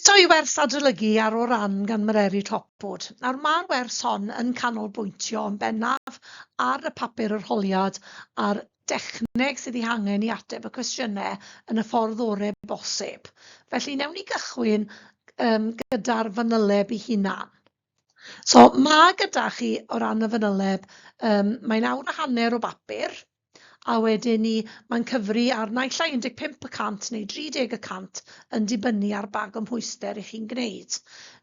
Croeso I wers Adolygu O Ran gan Mhareru Topwood. Nawr mae'r wers hon yn canolbwyntio yn bennaf ar y papur arholiad a'r dechneg sydd ei hangen I ateb y cwestiynau yn y ffordd orau bosib. Felly newn ni gychwyn gyda'r fanyleb ei hunan. So mae gyda chi o ran y fanyleb, mae'n awr a hanner o bapur, a wedyn ni mae'n cyfri ar naill ai 15% neu 30% yn dibynnu ar bag ymhwyster I chi'n gwneud.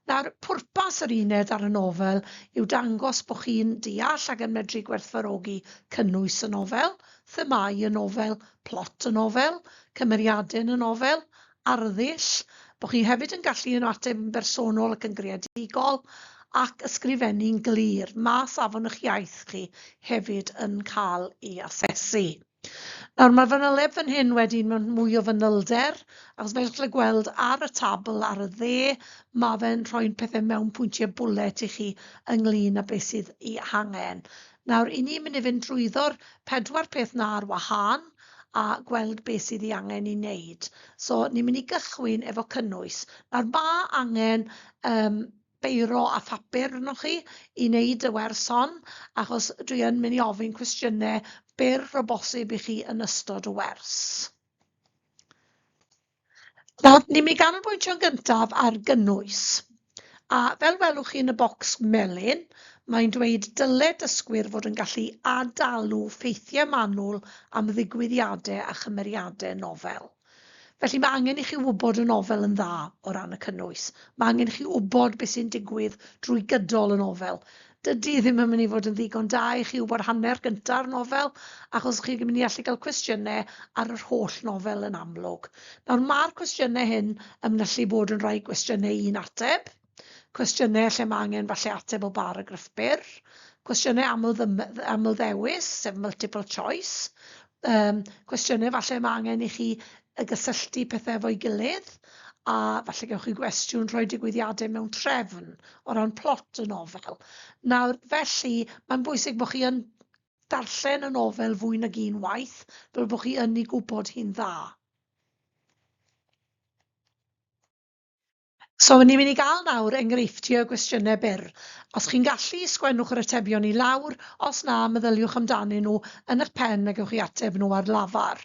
Nawr, pwrpas yr uned ar y nofel yw dangos bod chi'n deall ac yn medru gwerthfawrogi cynnwys y nofel, themâu y nofel, plot y nofel, cymeriadau yn y nofel, arddull, bod chi hefyd yn gallu ymateb yn bersonol ac yn greadigol, ac ysgrifennu'n glir, mae safon eich iaith chi hefyd yn cael ei asesu. Nawr mae'r fanyleb fan hyn wedyn mewn mwy o fanylder, ac os fel chi'n gweld ar y tabl ar y dde, mae fe'n rhoi pethau mewn pwyntiau bwlet I chi ynglyn â beth sydd I hangen. Nawr, I ni'n mynd I fynd drwyddo'r 4 peth 'na ar wahân, a gweld beth sydd I angen I wneud. So, ni'n mynd I gychwyn efo cynnwys. Nawr, mae angen beiro a phapur arnoch chi I wneud y wers hon, achos dwi yn mynd I ofyn cwestiynau byr o bosib I chi yn ystod y wers. Nawr, ni'n mynd I ganolbwyntio'n gyntaf ar gynnwys. A fel welwch chi yn y bocs melyn, mae'n dweud dylai dysgwyr fod yn gallu adalu ffeithiau manwl am ddigwyddiadau a chymeriadau nofel. Felly mae angen I chi wybod y nofel yn dda o ran y cynnwys. Mae angen I chi wybod beth sy'n digwydd drwy gydol y nofel. Dydy ddim yn mynd I fod yn ddigon da I chi wybod hanner gyntaf'r nofel, achos chi'n mynd I allu cael cwestiynau ar yr holl nofel yn amlwg. Nawr mae'r cwestiynau hyn yn gallu bod yn rhai cwestiynau un ateb, cwestiynau lle mae angen falle ateb o baragraff byr, cwestiynau aml ddewis, sef multiple choice, cwestiynau falle mae angen I chi y gysylltu pethau efo'i gilydd, a falle gewch chi gwestiwn rhoi digwyddiadau mewn trefn o ran plot y nofel. Nawr, felly, mae'n bwysig bod chi yn darllen y nofel fwy nag un waith, fel bod chi yn ei gwybod hi'n dda. So, ni'n mynd I gael nawr enghreifftiau o gwestiynau byr. Os chi'n gallu, sgwennwch yr atebion I lawr, os na, meddyliwch amdanyn nhw yn eich pen a gewch chi ateb nhw ar lafar.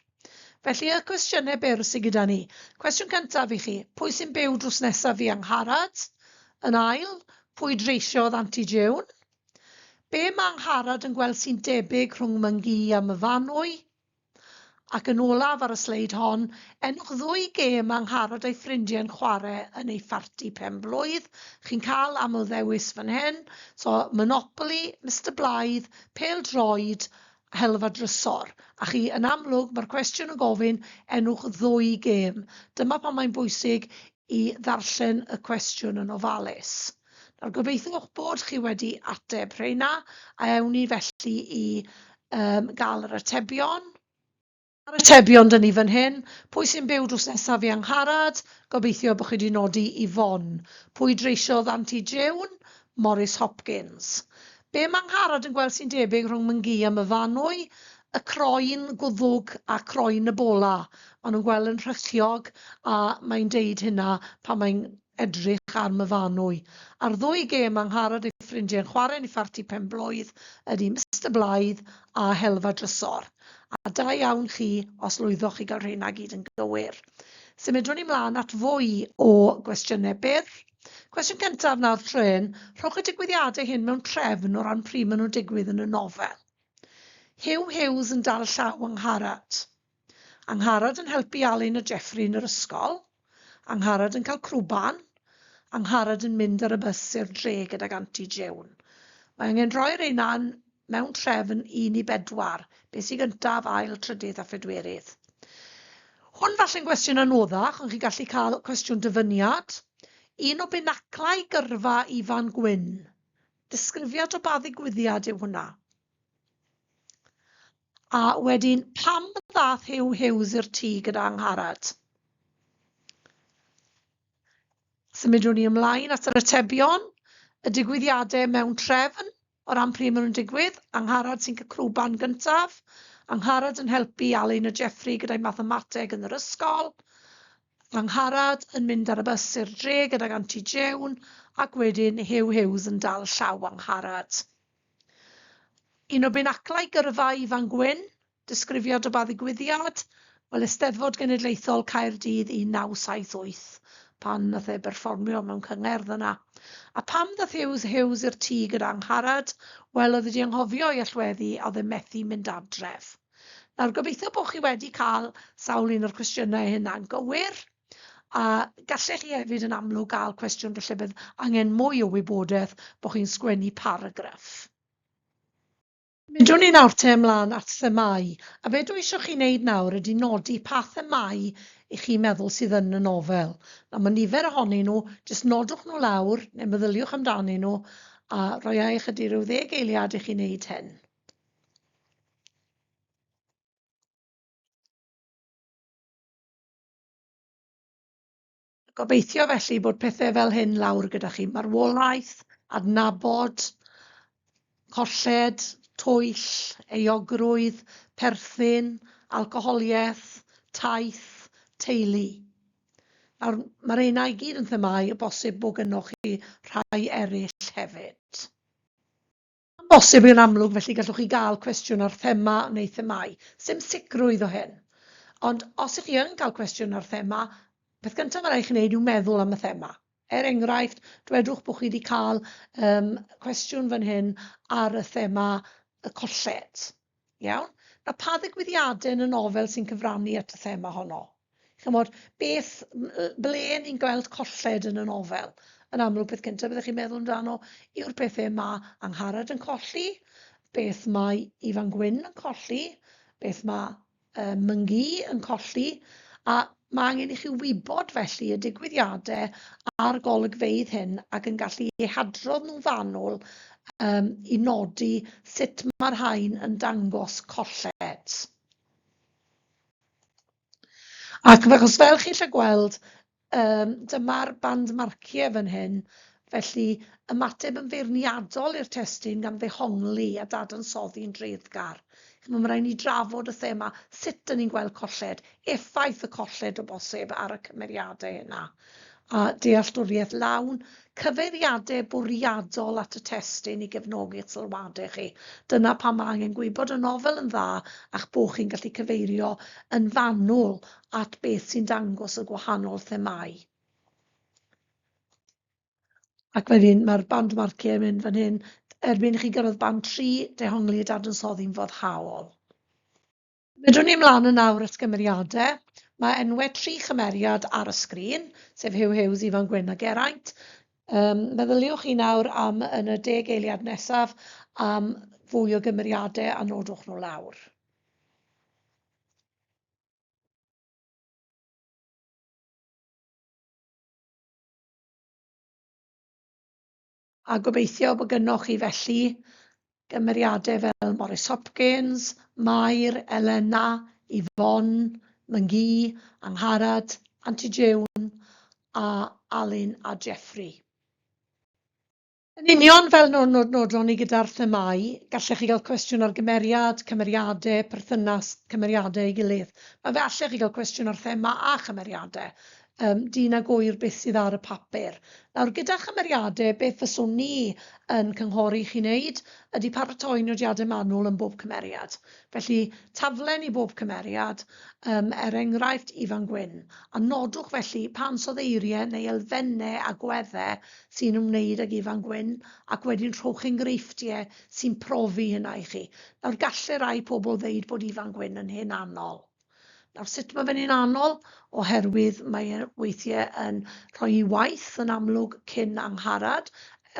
Felly, y cwestiynau byr sydd gyda ni. Cwestiwn cyntaf I chi, pwy sy'n byw drws nesaf fi Angharad? Yn ail, pwy dreisiodd TGAU? Be mae Angharad yn gweld sy'n debyg rhwng Myngu a Myfanwy? Ac yn olaf ar y sleid hon, enwch 2 gêm Angharad a'i ffrindiau'n chwarae yn ei pharti pen-blwydd. Chi'n cael aml ddewis fan hyn. So, Monopoly, Mr Blythe, Pêl-droed, Helfa drysor. A chi yn amlwg mae'r cwestiwn yn gofyn enwch 2 gêm. Dyma pan mae'n bwysig I ddarllen y cwestiwn yn ofalus. Nawr gobeithio'ch bod chi wedi ateb rheina a ewn ni felly I gael yr atebion. Yr atebion dyn ni fan hyn. Pwy sy'n byw drws nesaf I Angharad? Gobeithio bod chi wedi nodi Yvonne. Pwy dreisiodd TGAU? Morris Hopkins. Be mae Angharad yn gweld sy'n debyg rhwng Myngu a Myfanwy? Y croen gwddwg a croen y bola. Maen nhw'n gweld yn rhychiog a mae'n deud hynna pan mae'n edrych ar Myfanwy. A'r 2 gêm Angharad a'i ffrindiau'n chwarae yn ei pharti pen-blwydd ydy Mr Blythe a Helfa drysor. A da iawn chi os lwyddwch chi gael rheina gyd yn gywir. Symudwn ni mlaen at fwy o gwestiynau byr. Cwestiwn cyntaf nawr tren, rhowch y digwyddiadau hyn mewn trefn o ran pryd maen nhw'n digwydd yn y nofel. Hugh Hughes yn dal llaw Angharad. Angharad yn helpu Alun a Geoffrey yn yr ysgol. Angharad yn cael crwban. Angharad yn mynd ar y bus i'r dre gydag TGAU. Mae angen rhoi reina mewn trefn 1 I 4, beth sy'n gyntaf, ail, trydydd a phedwerydd. Hwn falle'n gwestiwn anoddach, ond chi'n gallu cael cwestiwn dyfyniad. Un o binaclau gyrfa Ifan Gwyn. Disgrifiad o ba ddigwyddiad yw hwnna. A wedyn, pam ddath Hugh Hughes i'r tŷ gyda Angharad? Symudwn ni ymlaen at yr atebion. Y digwyddiadau mewn trefn o ran pryd maen nhw'n digwydd. Angharad sy'n cael crwban gyntaf. Angharad yn helpu Alun a Geoffrey gyda'i mathemateg yn yr ysgol. Angharad yn mynd ar y bus i'r dre gydag TGAU ac wedyn Hughes yn dal llaw Angharad. Un o binaclau gyrfa Ifan Gwyn, disgrifiad o ba ddigwyddiad, wel Eisteddfod Genedlaethol Caerdydd 1978, pan nath e berfformio mewn cyngerdd yna. A pam ddath Hughes i'r tŷ gyda Angharad? Wel, oedd wedi anghofio ei allweddu a oedd e methu mynd adref. Nawr, gobeithio bod chi wedi cael sawl un o'r cwestiynau hynna'n gywir, a gallech chi hefyd yn amlwg gael cwestiwn lle bydd angen mwy o wybodaeth bod chi'n sgwennu paragraff. Myndwn ni nawr te ymlaen at themau, a be dwi eisiau chi wneud nawr ydy nodi pa themau i chi meddwl sydd yn y nofel. A mae nifer ohonyn nhw, jyst nodwch nhw lawr, neu meddyliwch amdanyn nhw, a rhoi ychydig ryw 10 eiliad i chi wneud hyn. Gobeithio felly bod pethau fel hyn lawr gyda chi. Marwolaeth, adnabod, colled, twyll, euogrwydd, perthyn, alcoholiaeth, taith, teulu. Nawr, mae'r unau i gyd yn themau, y bosib bod gynnwch chi rhai eraill hefyd. Yn bosib yn amlwg, felly gallwch chi gael cwestiwn ar thema neu themau. Sim sicrwydd o hyn. Ond os ych chi yn cael cwestiwn ar thema, peth gyntaf mae rhaid chi wneud yw meddwl am y thema. Enghraifft, dwedwch bod chi wedi cael cwestiwn fan hyn ar y thema y colled. Iawn? Na pa ddigwyddiadau yn y nofel sy'n cyfrannu at y thema honno? Chymod, ble ni'n gweld colled yn y nofel? Yn amlwg, peth cyntaf byddwch chi'n meddwl amdano yw'r pethau mae Angharad yn colli, beth mae Ifan Gwyn yn colli, beth mae Myngu yn colli, a mae angen i chi wybod felly y digwyddiadau a'r golygfeydd hyn ac yn gallu eu hadrodd nhw'n fanwl i nodi sut mae'r rhain yn dangos colled. Ac achos fel chi'n gallu gweld, dyma'r band marciau fan hyn, felly ymateb yn feirniadol i'r testun gan ddehongli a dadansoddi'n dreddgar. Mae rhaid ni drafod y thema sut dyn ni'n gweld colled, effaith y colled o bosib ar y cymeriadau yna. A dealltwriaeth lawn, cyfeiriadau bwriadol at y testun i gefnogi'r sylwadau chi. Dyna pam mae angen gwybod y nofel yn dda a'ch bod chi'n gallu cyfeirio yn fanwl at beth sy'n dangos y gwahanol themau. Ac wedyn mae'r band marciau yn mynd fan hyn, erbyn i chi gyrraedd band 3, dehongli y dadansoddi'n foddhaol. Fydwn ni ymlaen yn nawr at gymeriadau. Mae enwau 3 chymeriad ar y sgrin, sef Hughes, Ifan Gwyn a Geraint. Meddyliwch chi nawr am yn y 10 eiliad nesaf am fwy o gymeriadau a nodwch nhw lawr. A gobeithio bod gynnwch chi felly gymeriadau fel Maurice Hopkins, Mair, Elena, Yvonne, Myngu, Angharad, TGAU a Alun a Jeffrey. Yn union fel nodron ni gyda'r themau, gallech chi gael cwestiwn ar gymeriad, cymeriadau, perthynas cymeriadau ei gilydd. Mae fe allech chi gael cwestiwn ar thema a chymeriadau. Dyn a gwyr beth sydd ar y papur. Nawr, gyda chymeriadau, beth fyswn ni yn cynghori chi wneud ydy paratoi nodiadau manwl yn bob cymeriad. Felly, taflen i bob cymeriad, enghraifft Ifan Gwyn. A nodwch felly pan soddeiriau neu elfennau a gweddau sy'n ymwneud ag Ifan Gwyn ac wedyn rhowch enghreifftiau sy'n profi hynna i chi. Nawr, gallai rai pobl ddeud bod Ifan Gwyn yn hunanol. Nawr, sut mae fe'n hunanol? Oherwydd mae weithiau yn rhoi waith yn amlwg cyn Angharad,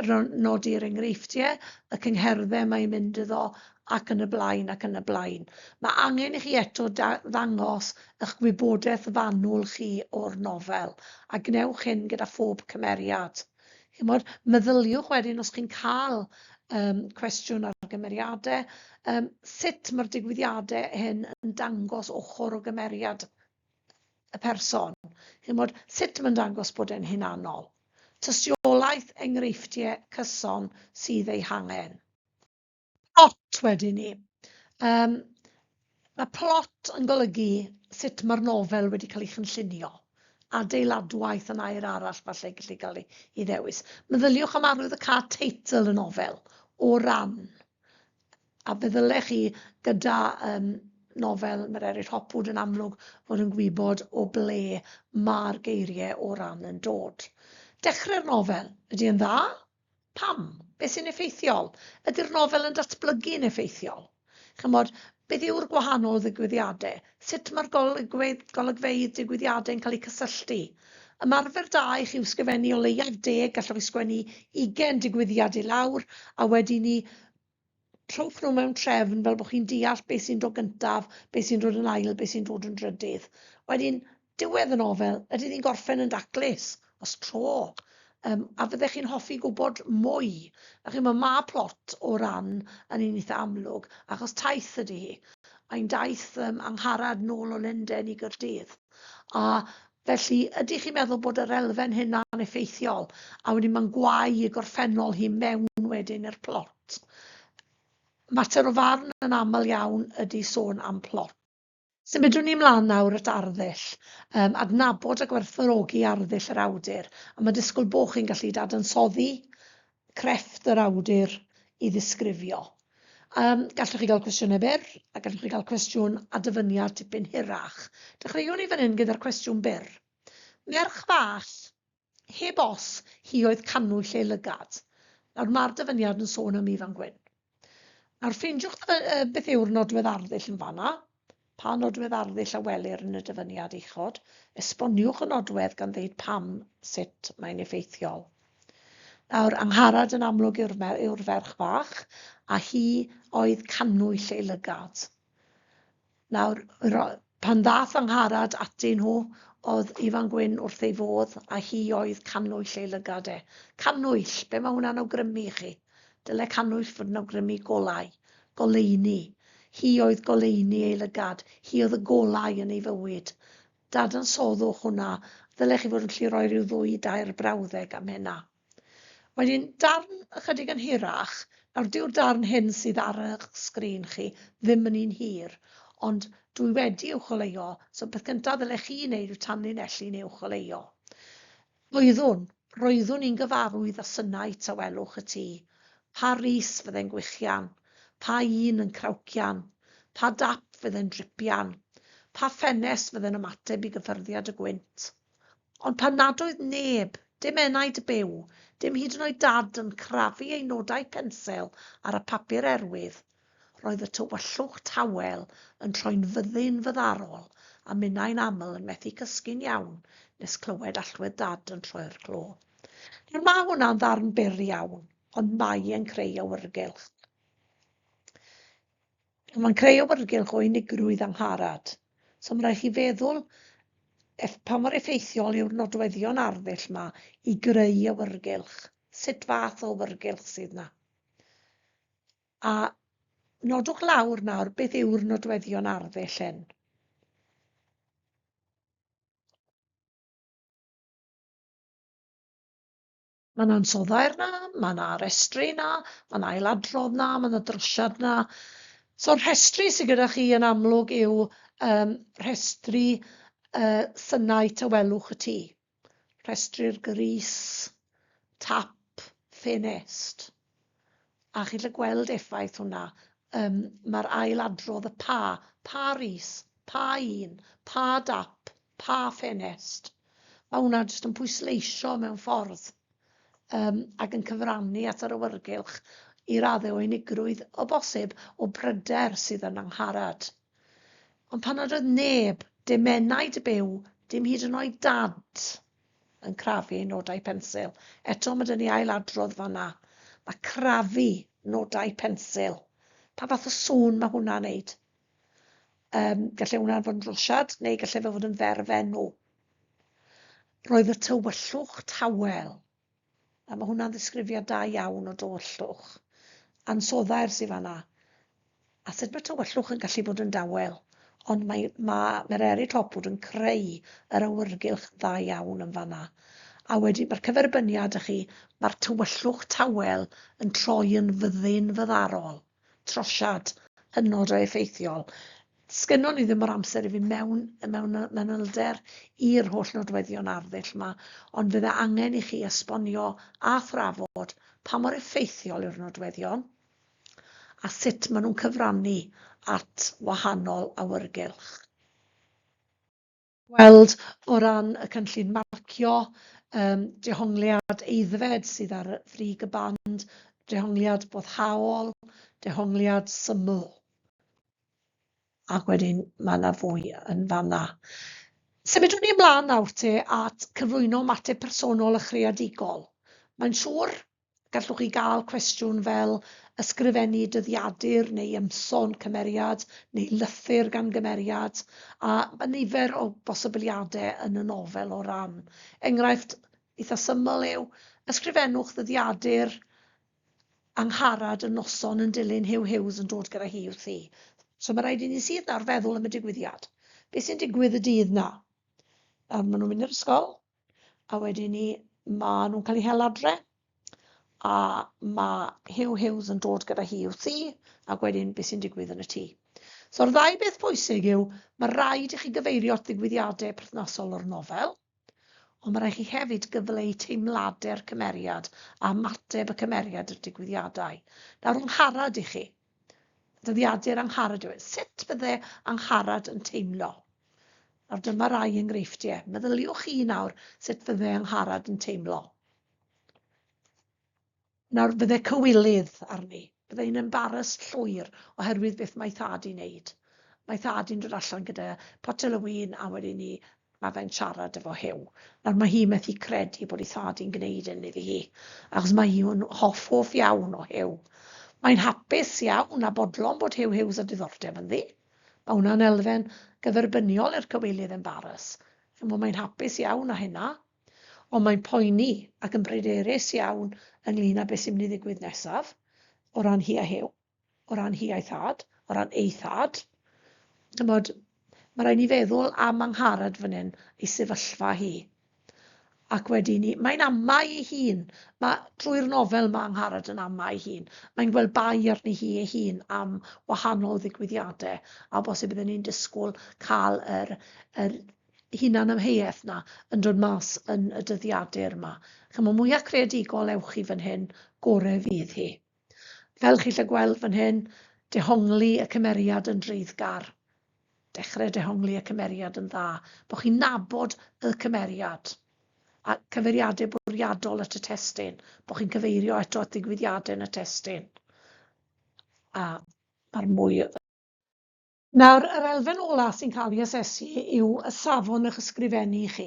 nodi'r enghreifftiau, y cyngherddau mae'n mynd iddo, ac yn y blaen ac yn y blaen. Mae angen i chi eto ddangos eich gwybodaeth fanwl chi o'r nofel, a gnewch hyn gyda phob cymeriad. Meddyliwch wedyn os chi'n cael cwestiwn ar gymeriadau, sut mae'r digwyddiadau hyn yn dangos ochr o gymeriad y person. Sut mae'n dangos bod e'n hunanol. Tystiolaeth enghreifftiau cyson sydd ei hangen. Plot wedyn ni. Mae plot yn golygu sut mae'r nofel wedi cael ei chynllunio. adeiladwaith yn air arall falle gallu cael ei ddewis. Meddyliwch am arwydd y card teitl y nofel, O Ran. A feddylech chi gyda nofel Naratif Hopwood yn amlwg fod yn gwybod o ble mae'r geiriau o ran yn dod. Dechrau'r nofel, ydy yn dda? Pam? Beth sy'n effeithiol? Ydy'r nofel yn datblygu'n effeithiol? Chymod, beth yw'r gwahanol ddigwyddiadau? Sut mae'r golygfeydd digwyddiadau yn cael eu cysylltu? Ymarfer da i chi ysgrifennu o leiaf 10, gallwch chi sgwennu 20 digwyddiad i lawr, a wedi ni trwch nhw mewn trefn fel bod chi'n deall beth sy'n dod gyntaf, beth sy'n dod yn ail, beth sy'n dod yn drydydd. Wedyn, diwedd y nofel, ydy ni'n gorffen yn daclus, os tro. A fyddech chi'n hoffi gwybod mwy. A chi mae plot o ran yn un eitha amlwg, achos taith ydy hi. Mae'n daith angharad nôl o Lundain i Gaerdydd. A felly, ydych chi'n meddwl bod yr elfen hynna'n effeithiol, a wedyn mae'n gwau i gorffennol hi mewn wedyn i'r plot. Mater o farn yn aml iawn ydy sôn am plot. Symudwn ni mlaen nawr at arddull, adnabod a gwerthfawrogi arddull yr awdur, a mae disgwyl bod chi'n gallu dadansoddi crefft yr awdur i ddisgrifio. Gallwch chi gael cwestiynau byr, a gallwch chi gael cwestiwn a dyfyniad tipyn hirach. Dechreuwn ni fan hyn gyda'r cwestiwn byr. Merch fach, heb os hi oedd canwyll ei lygad. Nawr mae'r dyfyniad yn sôn am Ifan Gwyn. Nawr ffeindiwch beth yw'r nodwedd arddull yn fanna. Pa nodwedd arddull a welir yn y dyfyniad uchod. Esboniwch y nodwedd gan ddeud pam sut mae'n effeithiol. Nawr, angharad yn amlwg yw'r ferch fach, a hi oedd canwyll ei lygad. Nawr, pan ddath angharad atyn nhw, oedd Ifan Gwyn wrth ei fodd, a hi oedd canwyll ei lygad e. Canwyll, be mae hwnna'n awgrymu i chi? Dyle canwyll fod yn awgrymu golau, goleuni. Hi oedd goleuni ei lygad, hi oedd y golau yn ei fywyd. Dadansoddwch hwnna, ddylech chi fod yn gallu rhoi rhyw 2-3 brawddeg am hynna. Wedyn, darn ychydig yn hirach, nawr dyw'r darn hyn sydd ar eich sgrin chi ddim yn un hir, ond dwi wedi uwcholeuo, so beth gyntaf ddylech chi wneud yw tanlinellu'n uwcholeuo. Roeddwn i'n gyfarwydd â synnau tawelwch y tŷ. Pa rhys fyddai'n gwychian, pa un yn crawcian, pa dap fyddai'n dripian, pa ffenest fyddai'n ymateb i gyffyrddiad y gwynt. Ond pan nad oedd neb, dim enaid byw, dim hyd yn oed dad yn crafu ei nodau pensel ar y papur erwydd, roedd y tywyllwch tawel yn troi'n fyddin fyddarol a minnau'n aml yn methu cysgu'n iawn nes clywed allwedd dad yn troi'r clo. Mae hwnna'n ddarn byr iawn, ond mae e'n creu awyrgylch. Mae'n creu awyrgylch o unigrwydd angharad. So mae'n rhaid chi feddwl pa mor effeithiol yw'r nodweddion arddull yma i greu awyrgylch. Sut fath o awyrgylch sydd yna. A nodwch lawr nawr beth yw'r nodweddion arddull hyn. Mae 'na ansoddair yna, mae 'na restru yna, mae 'na ailadrodd yna, mae 'na drosiad yna. So'r rhestru sydd gyda chi yn amlwg yw rhestru synnau tawelwch y tŷ. Rhestru'r grys, tap, ffenest. A chi'n gweld effaith hwnna. Mae'r ailadrodd y pa rhys, pa un, pa dap, pa ffenest. Mae hwnna jyst yn pwysleisio mewn ffordd ac yn cyfrannu at yr awyrgylch i raddau o unigrwydd o bosib o bryder sydd yn angharad. Ond pan nad oedd neb, dim enaid byw, dim hyd yn oed dad yn crafu nodau pensil. Eto mae dyn ni ailadrodd fanna. Mae crafu nodau pensil. Pa fath o sŵn mae hwnna'n neud? Gallai hwnna'n fod yn drosiad, neu gallai fe fod yn ferfenw. Roedd y tywyllwch tawel. A mae hwnna'n ddisgrifiad da iawn o dywyllwch. Ansoddair sydd fanna. A sut mae tywyllwch yn gallu bod yn dawel, ond mae'r eri topwd yn creu yr awyrgylch dda iawn yn fanna. A wedyn mae'r cyferbyniad â chi, mae'r tywyllwch tawel yn troi yn fyddin fyddarol. Trosiad hynod o effeithiol. Sgynnon ni ddim o'r amser I fi mewn manylder i'r holl nodweddion arddull yma, ond fydde angen I chi esbonio a thrafod pa mor effeithiol yw'r nodweddion a sut maen nhw'n cyfrannu at wahanol awyrgylch. Gweld o ran y cynllun marcio, dehongliad eiddfed sydd ar y frig y band, dehongliad boddhaol, dehongliad syml. Ac wedyn mae yna fwy yn fanna. Symudwn ni ymlaen nawr te at cyflwyno mateb personol a chreadigol. Mae'n siŵr gallwch chi gael cwestiwn fel ysgrifennu dyddiadur neu ymson cymeriad neu lythyr gan gymeriad a nifer o bosibiliadau yn y nofel o ran. Enghraifft eitha syml yw ysgrifennwch ddyddiadur angharad y noson yn dilyn Huw Hughes yn dod gyda hi wrth hi. So mae rhaid I ni sydd nawr feddwl am y digwyddiad. Beth sy'n digwydd y dydd na? Maen nhw'n mynd i'r ysgol, a wedyn ni maen nhw'n cael eu hel adre, a mae Huw Hughes yn dod gyda hi wrth hi, a wedyn beth sy'n digwydd yn y tŷ. So'r ddau beth pwysig yw, mae rhaid I chi gyfeirio at ddigwyddiadau perthnasol o'r nofel, ond mae rhaid chi hefyd gyfleu teimladau'r cymeriad a mateb y cymeriad i'r digwyddiadau. Nawr angharad I chi. Dyddiadur angharad yw. Sut bydde angharad yn teimlo? Nawr dyma rai enghreifftiau. Meddyliwch chi nawr sut bydde angharad yn teimlo. Nawr bydde cywilydd arni. Bydde hi'n embaras llwyr oherwydd beth mae thad I'n wneud. Mae thad I'n dod allan gyda potel o win a wedyn ni mae fe'n siarad efo Huw. Nawr mae hi methu credu bod ei thad I'n gwneud yn iddi hi. Achos mae hi'n hoff iawn o Huw. Mae'n hapus iawn a bodlon bod Huw Hughes a diddordeb ynddi. Mae hwnna'n elfen gyferbyniol i'r cywilydd embaras. Mae'n hapus iawn â hynna, ond mae'n poeni ac yn bryderus iawn ynglyn â beth sy'n mynd I ddigwydd nesaf, o ran hi a Huw, o ran hi a'i thad, o ran ei thad. Mae rhaid ni feddwl am angharad fan hyn I sefyllfa hi. Ac wedyn ni, mae'n ama ei hun. Drwy'r nofel mae angharad yn ama ei hun. Mae'n gweld bai arni hi ei hun am wahanol ddigwyddiadau. A bosib byddwn ni'n disgwyl cael yr hunan amheuaeth na yn dod mas yn y dyddiadur yma. Mae mwyaf creadigol ewch chi fan hyn, gorau fydd hi. Fel chi'n gallu gweld fan hyn, dehongli y cymeriad yn dreiddgar. Dechrau dehongli y cymeriad yn dda. Bo chi'n nabod y cymeriad. A cyfeiriadau bwriadol at y testun, bo chi'n cyfeirio eto at ddigwyddiadau yn y testun. A mae'r mwy... Nawr, yr elfen ola sy'n cael ei asesu yw y safon eich ysgrifennu chi.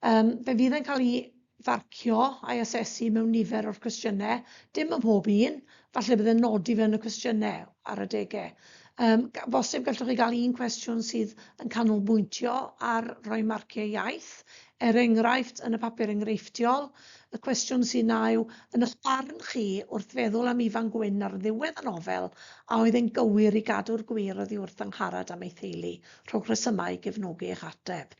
Fe fydd yn cael ei farcio a'i asesu mewn nifer o'r cwestiynau, dim ym mhob un, falle bydd yn nodi fe yn y cwestiynau ar y degau. Bosib gallwch chi gael un cwestiwn sydd yn canolbwyntio ar roi marciau iaith. Enghraifft yn y papur enghreifftiol, y cwestiwn sy'n na yw, yn eich barn chi wrth feddwl am Ifan Gwyn ar ddiwedd y nofel, a oedd e'n gywir I gadw'r gwir oddi wrth angharad am ei theulu, rhowch resymau I gefnogi eich ateb.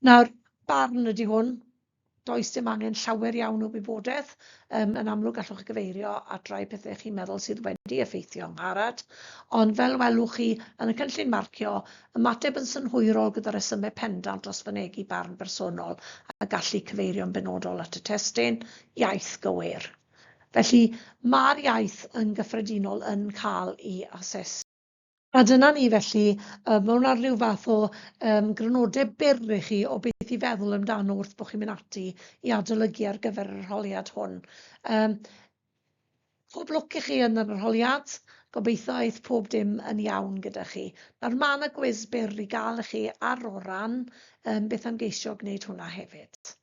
Nawr, barn ydy hwn, does dim angen llawer iawn o wybodaeth, yn amlwg gallwch chi gyfeirio at rai pethau chi'n meddwl sydd wedi effeithio angharad, ond fel welwch chi yn y cynllun marcio, ymateb yn synhwyrol gyda resymau pendant dros fynegu barn bersonol a gallu cyfeirio'n benodol at y testun, iaith gywir. Felly mae'r iaith yn gyffredinol yn cael ei asesu. A dyna ni felly, mae hwnna'n rhyw fath o grynodeb byr I chi o beth I feddwl amdano wrth bod chi'n mynd ati I adolygu ar gyfer yr arholiad hwn. Pob lwc I chi yn yr arholiad, gobeithio eith pob dim yn iawn gyda chi. Nawr mae yna gwiz byr I gael I chi ar o ran, beth am geisio gwneud hwnna hefyd.